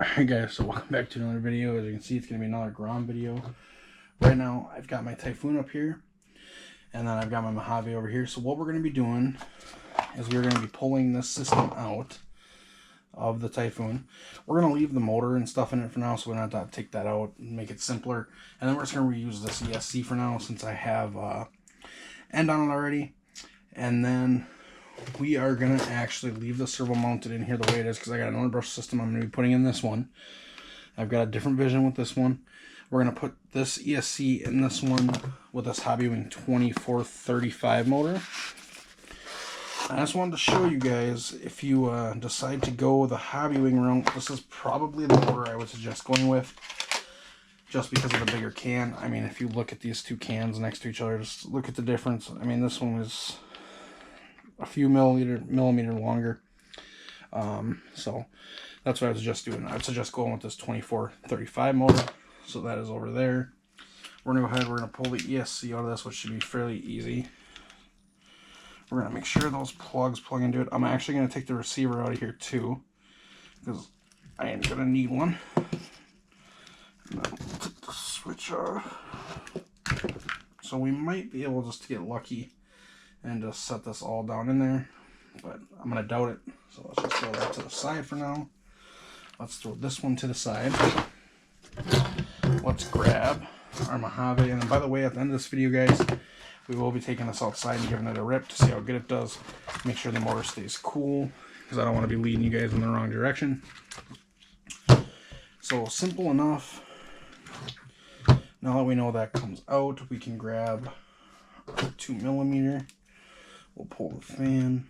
Alright guys, so welcome back to another video. As you can see, it's going to be another Grom video. Right now, I've got my Typhoon up here, and then I've got my Mojave over here. So what we're going to be doing is we're going to be pulling this system out of the Typhoon. We're going to leave the motor and stuff in it for now, so we don't have to take that out and make it simpler. And then we're just going to reuse this ESC for now, since I have end on it already. And then we are going to actually leave the servo mounted in here the way it is, because I got another brush system I'm going to be putting in this one. I've got a different vision with this one. We're going to put this ESC in this one with this Hobbywing 2435 motor. I just wanted to show you guys, if you decide to go the Hobbywing route, this is probably the motor I would suggest going with, just because of the bigger can. I mean, if you look at these two cans next to each other, just look at the difference. I mean, this one is a few millimeter longer. So that's what I would suggest doing. I would suggest going with this 2435 motor. So that is over there. We're gonna go ahead, we're gonna pull the ESC out of this, which should be fairly easy. We're gonna make sure those plugs plug into it. I'm actually gonna take the receiver out of here too, because I am gonna need one. And then we'll take the switch off. So we might be able just to get lucky and just set this all down in there, but I'm gonna doubt it. So let's just throw that to the side for now. Let's throw this one to the side. Let's grab our Mojave, and by the way, at the end of this video, guys, we will be taking this outside and giving it a rip to see how good it does. Make sure the motor stays cool, because I don't want to be leading you guys in the wrong direction. So simple enough. Now that we know that comes out, we can grab our 2mm. We'll pull the fan.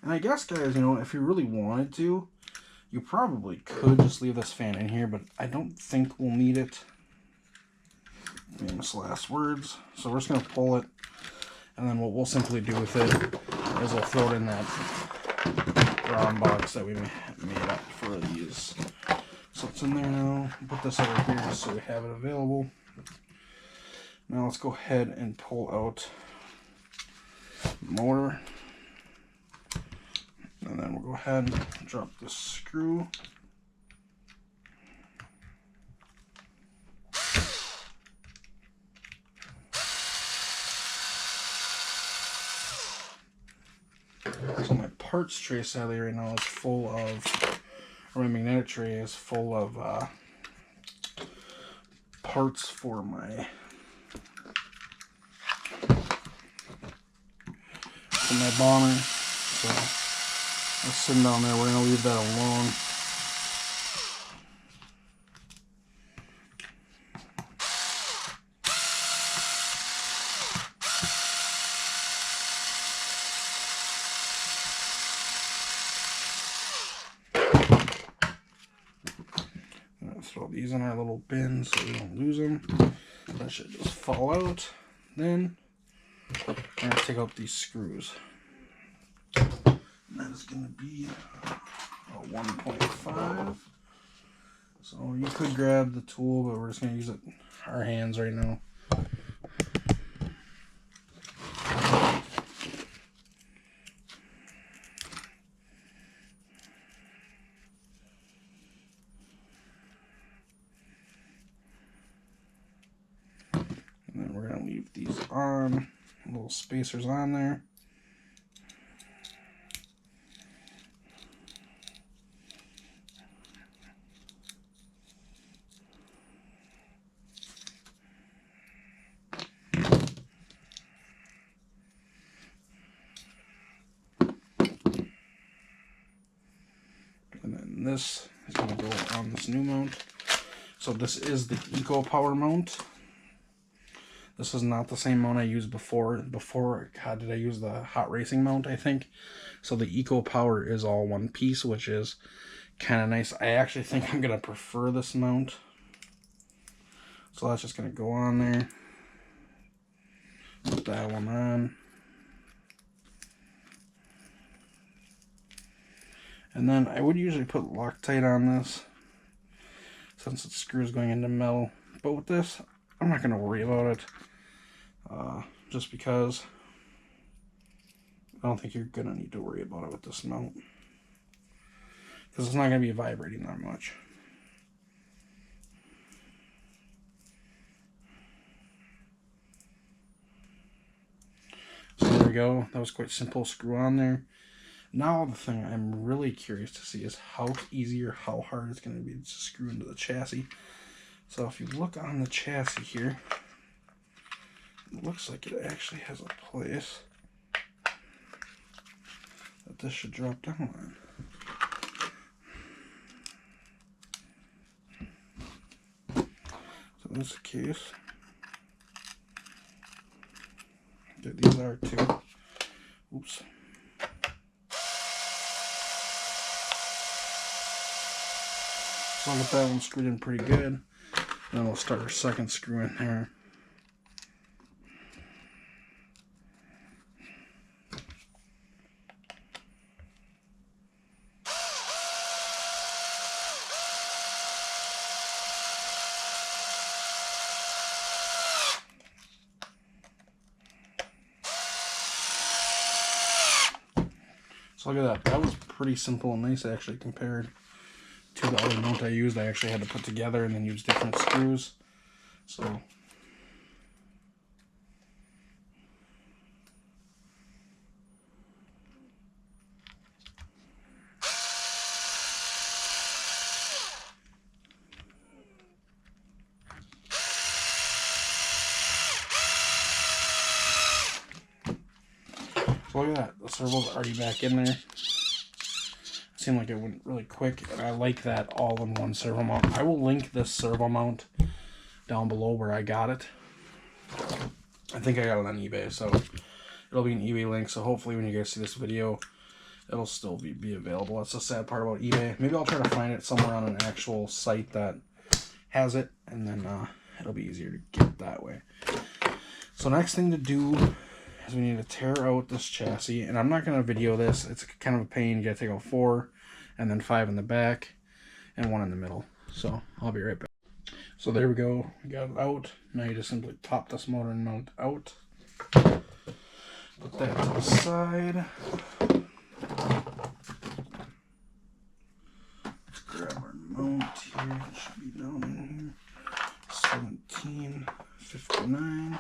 And I guess, guys, you know, if you really wanted to, you probably could just leave this fan in here, but I don't think we'll need it. Famous last words. So we're just going to pull it, and then what we'll simply do with it is we'll throw it in that Grom box that we made up for these. So it's in there now. Put this over here just so we have it available. Now let's go ahead and pull out the motor. And then we'll go ahead and drop this screw. So my parts tray, sadly, right now is full of, or my magnetic tray is full of parts for my bomber. So it's sitting down there. We're going to leave that alone. I'm going to throw these in our little bin so we don't lose them. That should just fall out. Then we're going to take out these screws. That is going to be a 1.5. So you could grab the tool, but we're just going to use our hands right now. And then we're going to leave these on, little spacers on there. And then this is going to go on this new mount. So this is the Eco Power mount. This is not the same mount I used before. God, did I use the Hot Racing mount, I think? So the Eco Power is all one piece, which is kind of nice. I actually think I'm going to prefer this mount. So that's just going to go on there. Put that one on. And then I would usually put Loctite on this, since it screws going into metal. But with this, I'm not going to worry about it, just because I don't think you're going to need to worry about it with this mount, because it's not going to be vibrating that much. So there we go. That was quite simple. Screw on there. Now the thing I'm really curious to see is how easy or how hard it's going to be to screw into the chassis. So if you look on the chassis here, it looks like it actually has a place that this should drop down on. So that's the case. There these are too. Oops. So I'll get that one screwed in pretty good. And then we'll start our second screw in there. So look at that. That was pretty simple and nice actually compared to the other mount I used. I actually had to put together and then use different screws. So look at that. The servo's already back in there. Seemed like it went really quick, and I like that all-in-one servo mount. I will link this servo mount down below where I got it. I think I got it on eBay, so it'll be an eBay link. So hopefully when you guys see this video, it'll still be available. That's the sad part about eBay. Maybe I'll try to find it somewhere on an actual site that has it, and then it'll be easier to get it that way. So next thing to do is we need to tear out this chassis, and I'm not going to video this. It's kind of a pain. You got to take out 4 and then 5 in the back and 1 in the middle. So I'll be right back. So there we go. We got it out. Now you just simply pop this motor and mount out. Put that to the side. Let's grab our mount here. It should be down in here. 1759.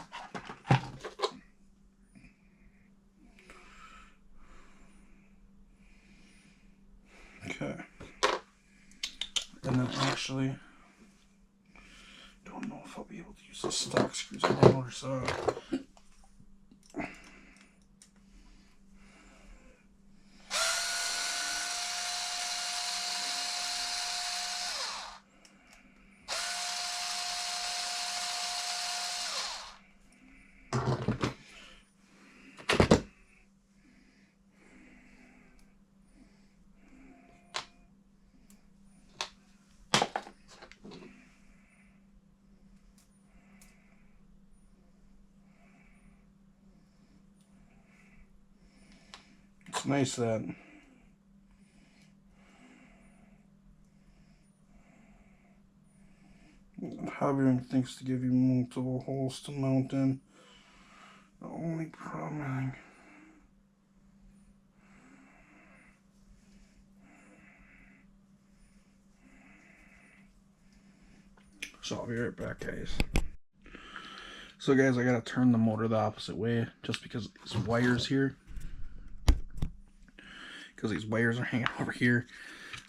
Okay. And then actually, don't know if I'll be able to use the stock screws on the motor saw. It's nice that Hobbywing thinks to give you multiple holes to mount in. The only problem I think, so I'll be right back, guys. So guys, I gotta turn the motor the opposite way just because of these wires here. Because these wires are hanging over here.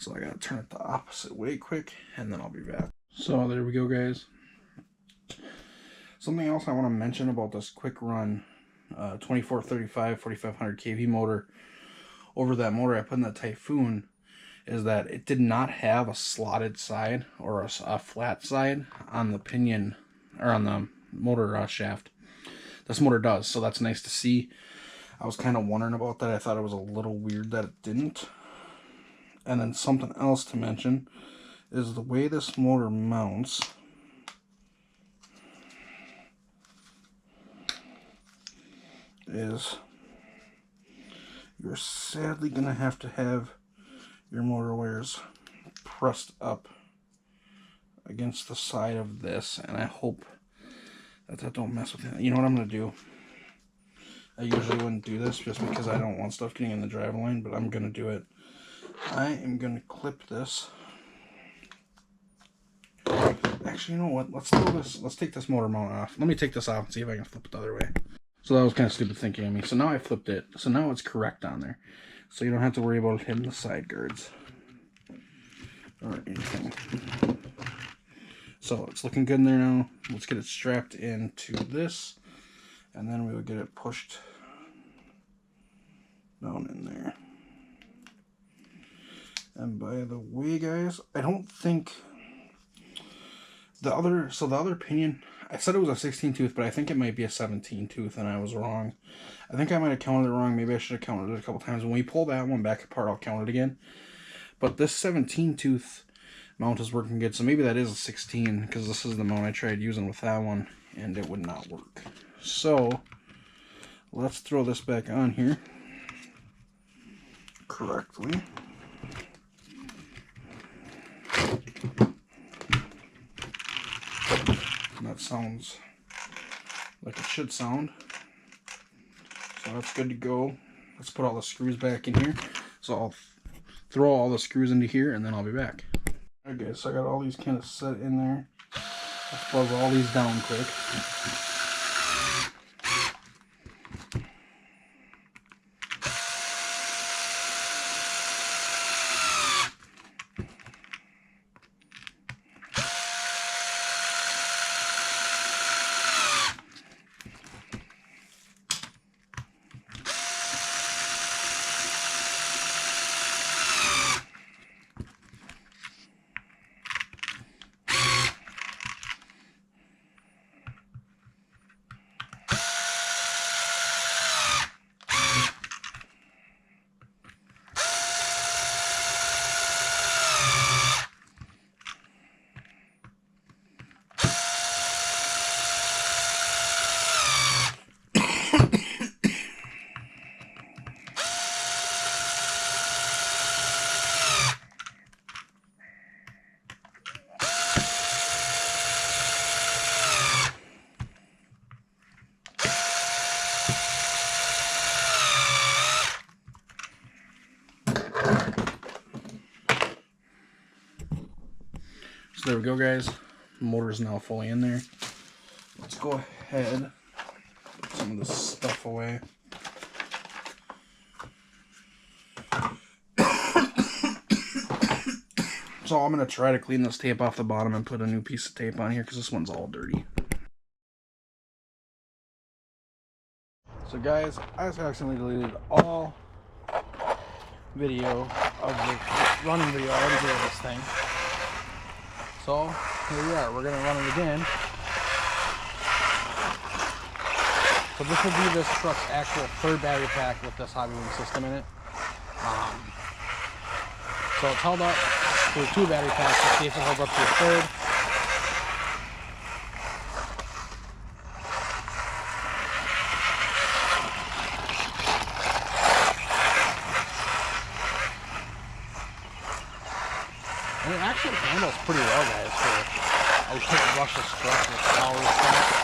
So I gotta turn it the opposite way quick, and then I'll be back. So there we go, guys. Something else I want to mention about this quick run 2435 4500 kV motor over that motor I put in the Typhoon is that it did not have a slotted side or a flat side on the pinion or on the motor shaft. This motor does, so that's nice to see. I was kind of wondering about that. I thought it was a little weird that it didn't. And then something else to mention is the way this motor mounts is you're sadly going to have your motor wires pressed up against the side of this, and I hope that don't mess with it. You know what I'm going to do? I usually wouldn't do this just because I don't want stuff getting in the driveline, but I'm going to do it. I am going to clip this. Actually, you know what? Let's throw this. Let's take this motor mount off. Let me take this off and see if I can flip it the other way. So that was kind of stupid thinking of me. So now I flipped it. So now it's correct on there. So you don't have to worry about hitting the side guards or anything. So it's looking good in there now. Let's get it strapped into this, and then we will get it pushed down in there. And by the way, guys, I don't think the other pinion, I said it was a 16 tooth, but I think it might be a 17 tooth, and I was wrong. I think I might have counted it wrong. Maybe I should have counted it a couple times. When we pull that one back apart, I'll count it again. But this 17 tooth mount is working good, so maybe that is a 16, because this is the mount I tried using with that one, and it would not work. So let's throw this back on here correctly. And that sounds like it should sound. So that's good to go. Let's put all the screws back in here. So I'll throw all the screws into here, and then I'll be back. Okay, so I got all these kind of set in there. Let's buzz all these down quick. So there we go, guys. The motor is now fully in there. Let's go ahead, put some of this stuff away. So I'm going to try to clean this tape off the bottom and put a new piece of tape on here because this one's all dirty. So guys, I just accidentally deleted all video of the running video I already did of this thing. So here we are, we're going to run it again. So this will be this truck's actual third battery pack with this Hobbywing system in it. So it's held up to 2 battery packs. Let's see if it holds up to a third. And it actually handles pretty well, guys, for a quick brushless truck with power stuff.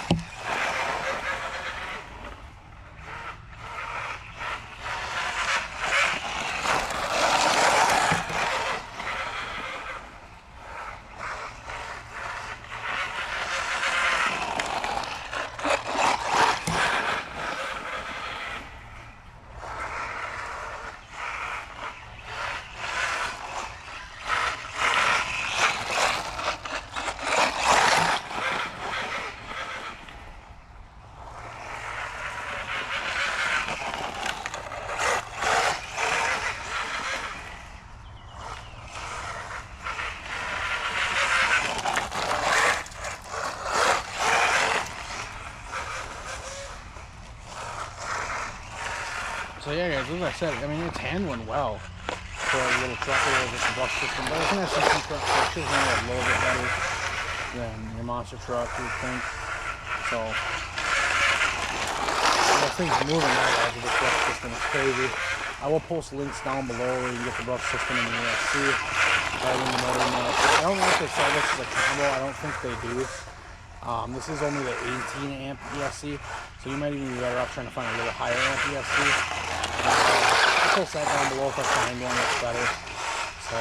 So yeah, guys, as I said, I mean, it's handling well for a little truck with just a brush system, but it's an SUV truck, so it should handle a little bit better than your monster truck, you would think. So, that thing's moving now, guys, with the brush system. It's crazy. I will post links down below where you can get the brush system and the ESC. I don't know if they sell this as a combo. I don't think they do. This is only the 18 amp ESC, so you might even be better off trying to find a little higher amp ESC. This will set down below if I find one that's better. So,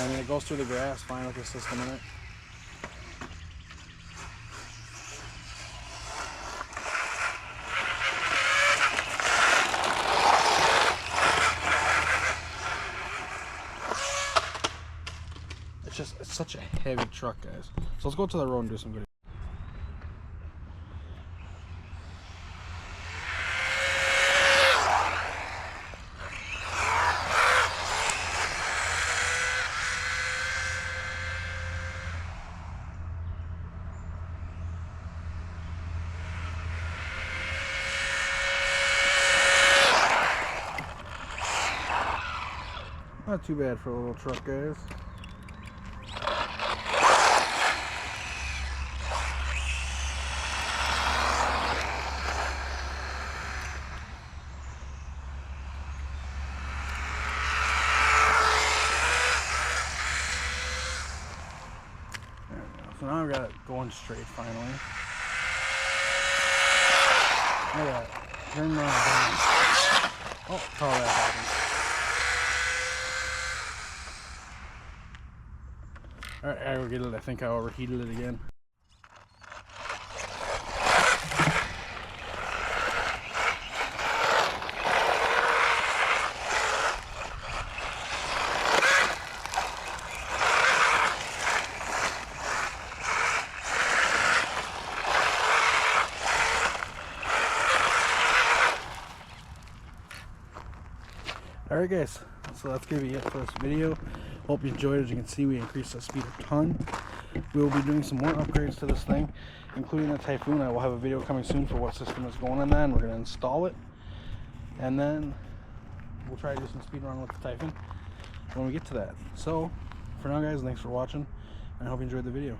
I mean, it goes through the grass fine with the system in it. It's such a heavy truck, guys. So let's go to the road and do some video. Not too bad for a little truck, guys. So now I've got it going straight finally. Look at that. Turn around. Oh, how that happened. Alright, I will get it. I think I overheated it again. Alright guys, so that's going to be it for this video. Hope you enjoyed it. As you can see, we increased the speed a ton. We will be doing some more upgrades to this thing, including the Typhoon. I will have a video coming soon for what system is going in that, and we're going to install it. And then we'll try to do some speed run with the Typhoon when we get to that. So, for now guys, thanks for watching, and I hope you enjoyed the video.